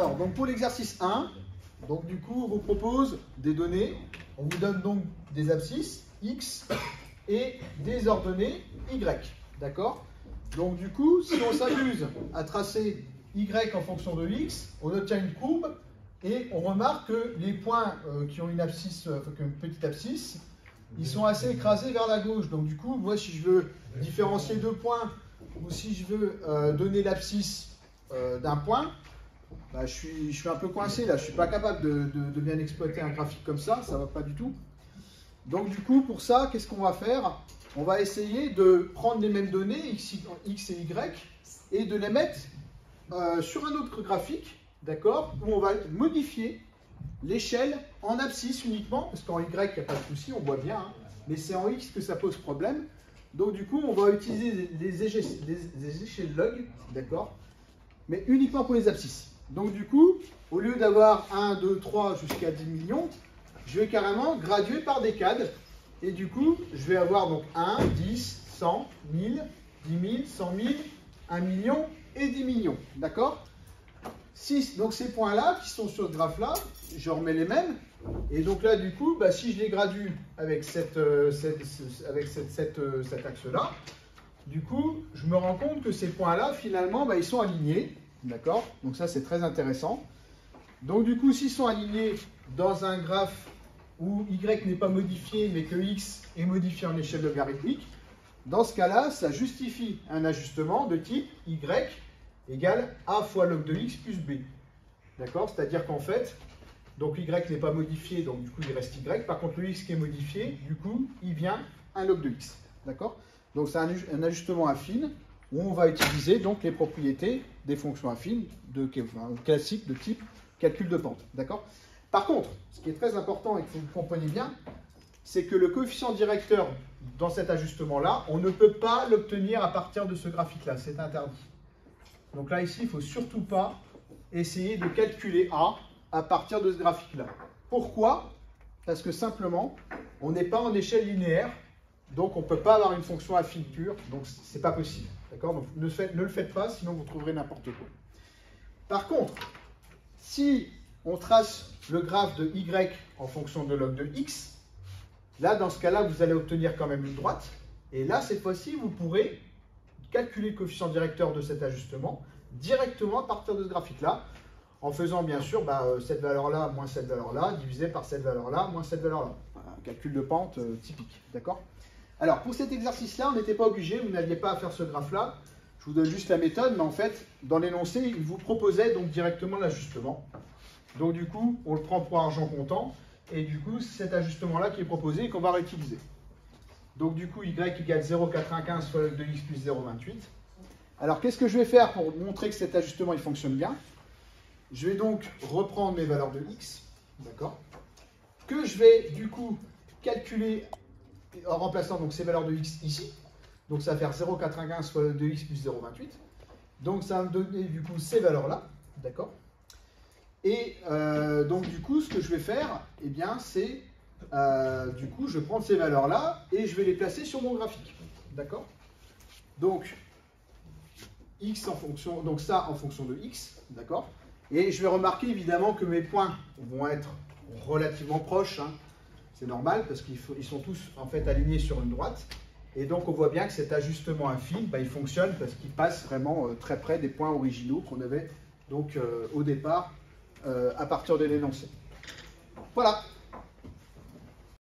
Alors, donc pour l'exercice 1, donc du coup, on vous propose des données. On vous donne donc des abscisses x et des ordonnées y. D'accord? Donc du coup, si on s'amuse à tracer y en fonction de x, on obtient une courbe et on remarque que les points qui ont une abscisse, une petite abscisse, ils sont assez écrasés vers la gauche. Donc du coup, moi, si je veux différencier deux points ou si je veux donner l'abscisse d'un point, bah, je suis un peu coincé là. Je ne suis pas capable de bien exploiter un graphique comme ça ne va pas du tout. Donc du coup, pour ça, qu'est-ce qu'on va faire? On va essayer de prendre les mêmes données, x et y, et de les mettre sur un autre graphique, d'accord, où on va modifier l'échelle en abscisse uniquement, parce qu'en y, il n'y a pas de souci, on voit bien, hein, mais c'est en x que ça pose problème. Donc du coup, on va utiliser les échelles log, d'accord, mais uniquement pour les abscisses. Donc du coup, au lieu d'avoir 1, 2, 3 jusqu'à 10 millions, je vais carrément graduer par décade. Et du coup, je vais avoir donc 1, 10, 100, 1000, 10 000, 100 000, 1 million et 10 millions. D'accord? Donc ces points-là qui sont sur ce graphe-là, je remets les mêmes. Et donc là, du coup, bah, si je les gradue avec cet axe-là, du coup, je me rends compte que ces points-là, finalement, bah, ils sont alignés. D'accord? Donc ça, c'est très intéressant. Donc du coup, s'ils sont alignés dans un graphe où y n'est pas modifié, mais que x est modifié en échelle logarithmique, dans ce cas-là, ça justifie un ajustement de type y égale a fois log de x plus b. D'accord? C'est-à-dire qu'en fait, donc y n'est pas modifié, donc du coup il reste y. Par contre, le x qui est modifié, du coup, il vient un log de x. D'accord? Donc c'est un ajustement affine où on va utiliser donc les propriétés des fonctions affines classiques de type calcul de pente. D'accord? Par contre, ce qui est très important et que vous compreniez bien, c'est que le coefficient directeur dans cet ajustement-là, on ne peut pas l'obtenir à partir de ce graphique-là. C'est interdit. Donc là, ici, il ne faut surtout pas essayer de calculer A à partir de ce graphique-là. Pourquoi? Parce que simplement, on n'est pas en échelle linéaire, donc on ne peut pas avoir une fonction affine pure, donc ce n'est pas possible. D'accord? Donc ne le faites pas, sinon vous trouverez n'importe quoi. Par contre, si on trace le graphe de y en fonction de log de x, là, dans ce cas-là, vous allez obtenir quand même une droite. Et là, cette fois-ci, vous pourrez calculer le coefficient directeur de cet ajustement directement à partir de ce graphique-là, en faisant bien sûr cette valeur-là moins cette valeur-là, divisé par cette valeur-là moins cette valeur-là. Un calcul de pente typique. D'accord? Alors, pour cet exercice-là, on n'était pas obligé, vous n'aviez pas à faire ce graphe-là. Je vous donne juste la méthode, mais en fait, dans l'énoncé, il vous proposait donc directement l'ajustement. Donc du coup, on le prend pour argent comptant, et du coup, c'est cet ajustement-là qui est proposé et qu'on va réutiliser. Donc du coup, y égale 0,95 fois log de x plus 0,28. Alors, qu'est-ce que je vais faire pour montrer que cet ajustement il fonctionne bien? Je vais donc reprendre mes valeurs de x, d'accord, que je vais du coup calculer en remplaçant donc ces valeurs de x ici. Donc ça va faire 0,95 fois log de x plus 0,28. Donc ça va me donner du coup ces valeurs-là, d'accord. Et donc du coup, ce que je vais faire, eh bien, c'est du coup, je vais prendre ces valeurs-là et je vais les placer sur mon graphique, d'accord. Donc x en fonction, donc ça en fonction de x, d'accord. Et je vais remarquer évidemment que mes points vont être relativement proches, hein. C'est normal parce qu'ils sont tous en fait alignés sur une droite. Et donc on voit bien que cet ajustement affine, il fonctionne parce qu'il passe vraiment très près des points originaux qu'on avait donc au départ à partir de l'énoncé. Voilà.